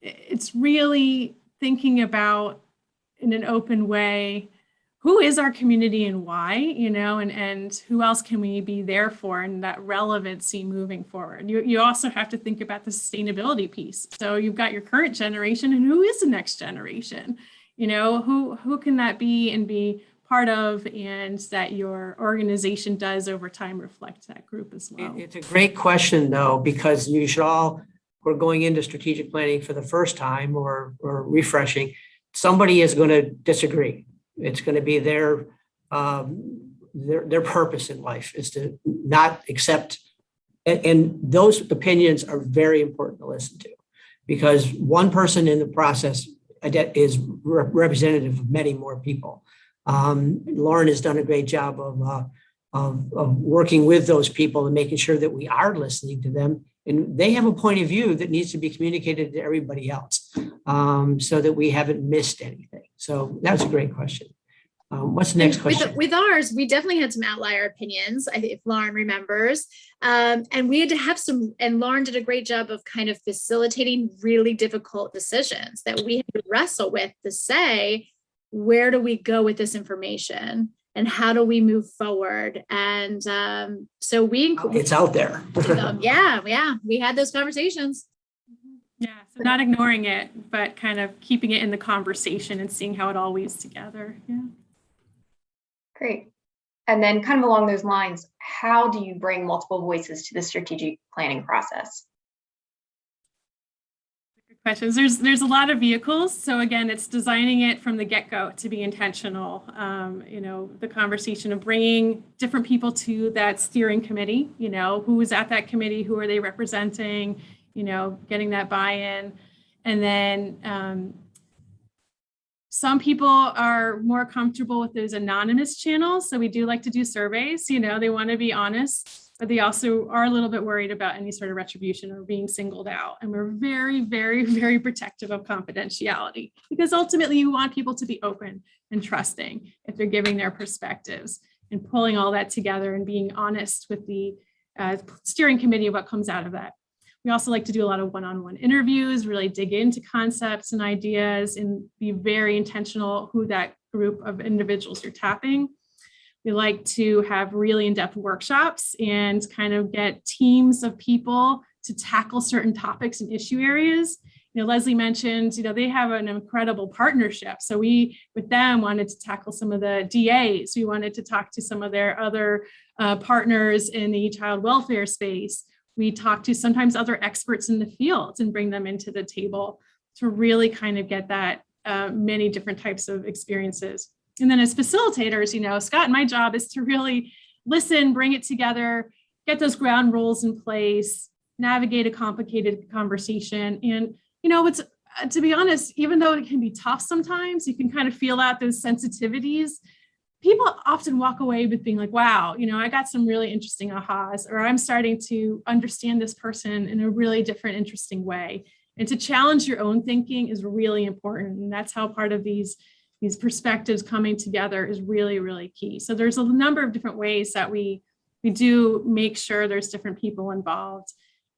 it's really thinking about in an open way, who is our community and why, and who else can we be there for, and that relevancy moving forward. You also have to think about the sustainability piece. So you've got your current generation, and who is the next generation? Who can that be and be part of, and that your organization does over time reflect that group as well. It's a great question, though, because we're going into strategic planning for the first time or refreshing. Somebody is going to disagree. It's going to be their purpose in life is to not accept, and those opinions are very important to listen to, because one person in the process is representative of many more people. Lauren has done a great job of working with those people and making sure that we are listening to them, and they have a point of view that needs to be communicated to everybody else, so that we haven't missed anything. So that's a great question. What's the next question? With ours, we definitely had some outlier opinions, if Lauren remembers. And we had to have and Lauren did a great job of kind of facilitating really difficult decisions that we had to wrestle with to say, where do we go with this information? And how do we move forward? And so it's out there. Yeah, we had those conversations. Yeah, so not ignoring it, but kind of keeping it in the conversation and seeing how it all weaves together. Yeah. Great. And then kind of along those lines, how do you bring multiple voices to the strategic planning process? Good questions. There's a lot of vehicles. So again, it's designing it from the get-go to be intentional. The conversation of bringing different people to that steering committee, who is at that committee, who are they representing, getting that buy-in. And then some people are more comfortable with those anonymous channels. So we do like to do surveys, they want to be honest but they also are a little bit worried about any sort of retribution or being singled out. And we're very, very, very protective of confidentiality, because ultimately you want people to be open and trusting if they're giving their perspectives, and pulling all that together and being honest with the steering committee of what comes out of that. We also like to do a lot of one-on-one interviews, really dig into concepts and ideas, and be very intentional who that group of individuals you're tapping. We like to have really in-depth workshops and kind of get teams of people to tackle certain topics and issue areas. Leslie mentioned, they have an incredible partnership. So we, with them, wanted to tackle some of the DAs. We wanted to talk to some of their other partners in the child welfare space. We talk to sometimes other experts in the field and bring them into the table to really kind of get that many different types of experiences. And then as facilitators, Scott and my job is to really listen, bring it together, get those ground rules in place, navigate a complicated conversation. And, it's, to be honest, even though it can be tough sometimes, you can kind of feel out those sensitivities. People often walk away with being like, wow, I got some really interesting ahas, or I'm starting to understand this person in a really different, interesting way. And to challenge your own thinking is really important. And that's how part of these perspectives coming together is really, really key. So there's a number of different ways that we do make sure there's different people involved.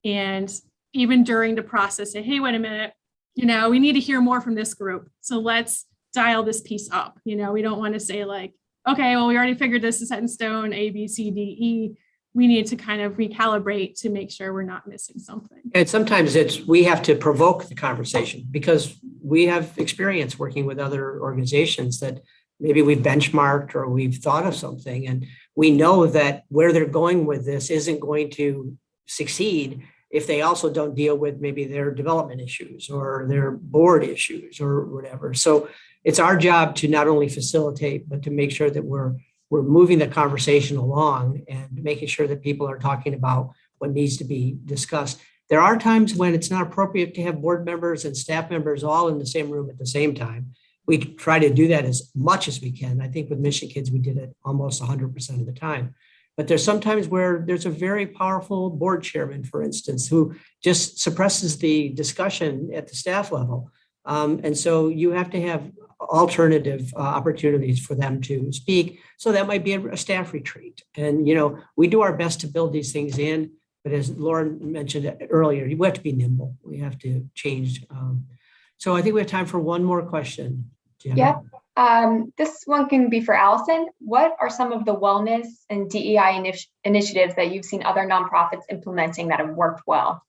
And even during the process, say, hey, wait a minute, we need to hear more from this group. So let's dial this piece up. We don't want to say like, okay, well, we already figured this is set in stone, A, B, C, D, E. We need to kind of recalibrate to make sure we're not missing something. And sometimes we have to provoke the conversation, because we have experience working with other organizations that maybe we've benchmarked or we've thought of something, and we know that where they're going with this isn't going to succeed if they also don't deal with maybe their development issues or their board issues or whatever. So it's our job to not only facilitate, but to make sure that we're moving the conversation along and making sure that people are talking about what needs to be discussed. There are times when it's not appropriate to have board members and staff members all in the same room at the same time. We try to do that as much as we can. I think with Mission Kids, we did it almost 100% of the time. But there's sometimes where there's a very powerful board chairman, for instance, who just suppresses the discussion at the staff level. And so you have to have alternative opportunities for them to speak. So that might be a staff retreat. And, we do our best to build these things in. But as Lauren mentioned earlier, we have to be nimble. We have to change. So I think we have time for one more question. Yep. This one can be for Allison. What are some of the wellness and DEI initiatives that you've seen other nonprofits implementing that have worked well?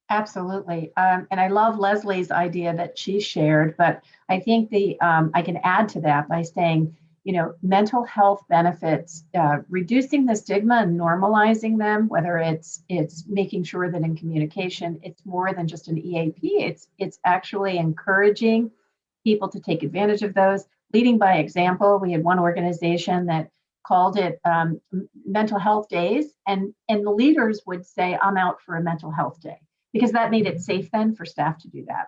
Absolutely. And I love Leslie's idea that she shared, but I think I can add to that by saying, mental health benefits, reducing the stigma and normalizing them, whether it's making sure that in communication, it's more than just an EAP, it's actually encouraging people to take advantage of those, leading by example. We had one organization that called it mental health days, and the leaders would say, I'm out for a mental health day, because that made it safe then for staff to do that.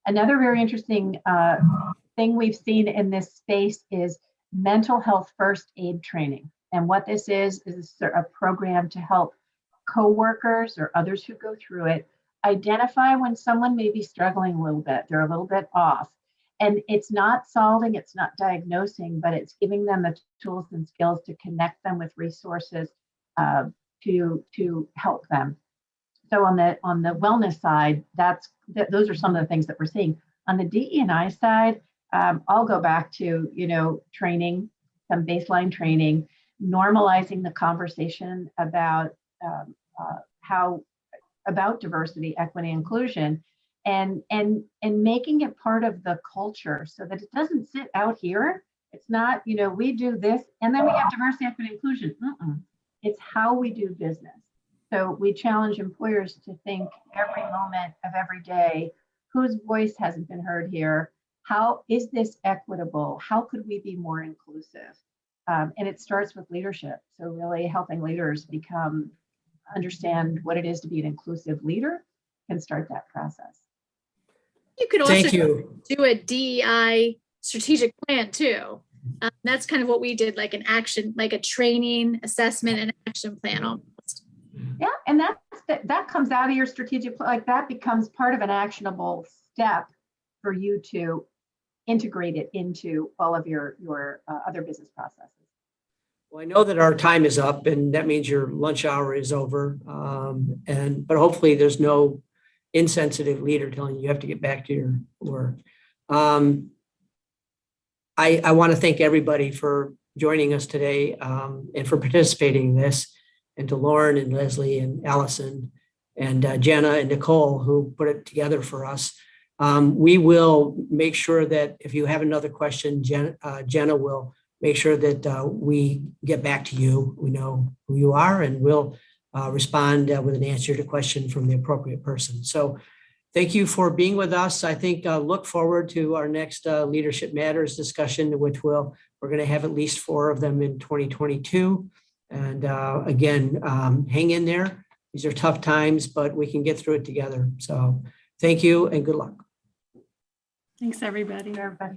Another very interesting thing we've seen in this space is mental health first aid training. And what this is a program to help coworkers or others who go through it identify when someone may be struggling a little bit, they're a little bit off. And it's not solving, it's not diagnosing, but it's giving them the tools and skills to connect them with resources to help them. So on the wellness side, those are some of the things that we're seeing. On the DE&I side, I'll go back to training, some baseline training, normalizing the conversation about about diversity, equity, inclusion, and making it part of the culture so that it doesn't sit out here. It's not we do this and then we have diversity, equity, inclusion. It's how we do business. So we challenge employers to think every moment of every day, whose voice hasn't been heard here? How is this equitable? How could we be more inclusive? And it starts with leadership. So really helping leaders understand what it is to be an inclusive leader can start that process. You could also Thank you. do a DEI strategic plan too. That's kind of what we did, like an action, like a training, assessment, and action plan almost. Yeah, and that comes out of your strategic, like that becomes part of an actionable step for you to integrate it into all of your other business processes. Well, I know that our time is up, and that means your lunch hour is over. But hopefully there's no insensitive leader telling you have to get back to your work. I want to thank everybody for joining us today, and for participating in this, and to Lauren and Leslie and Allison and Jenna and Nicole who put it together for us. We will make sure that if you have another question, Jenna will make sure that we get back to you. We know who you are, and we'll respond with an answer to question from the appropriate person. So thank you for being with us. I think look forward to our next Leadership Matters discussion, which we're going to have at least 4 of them in 2022. And again, hang in there. These are tough times, but we can get through it together. So thank you and good luck. Thanks, everybody. Everybody.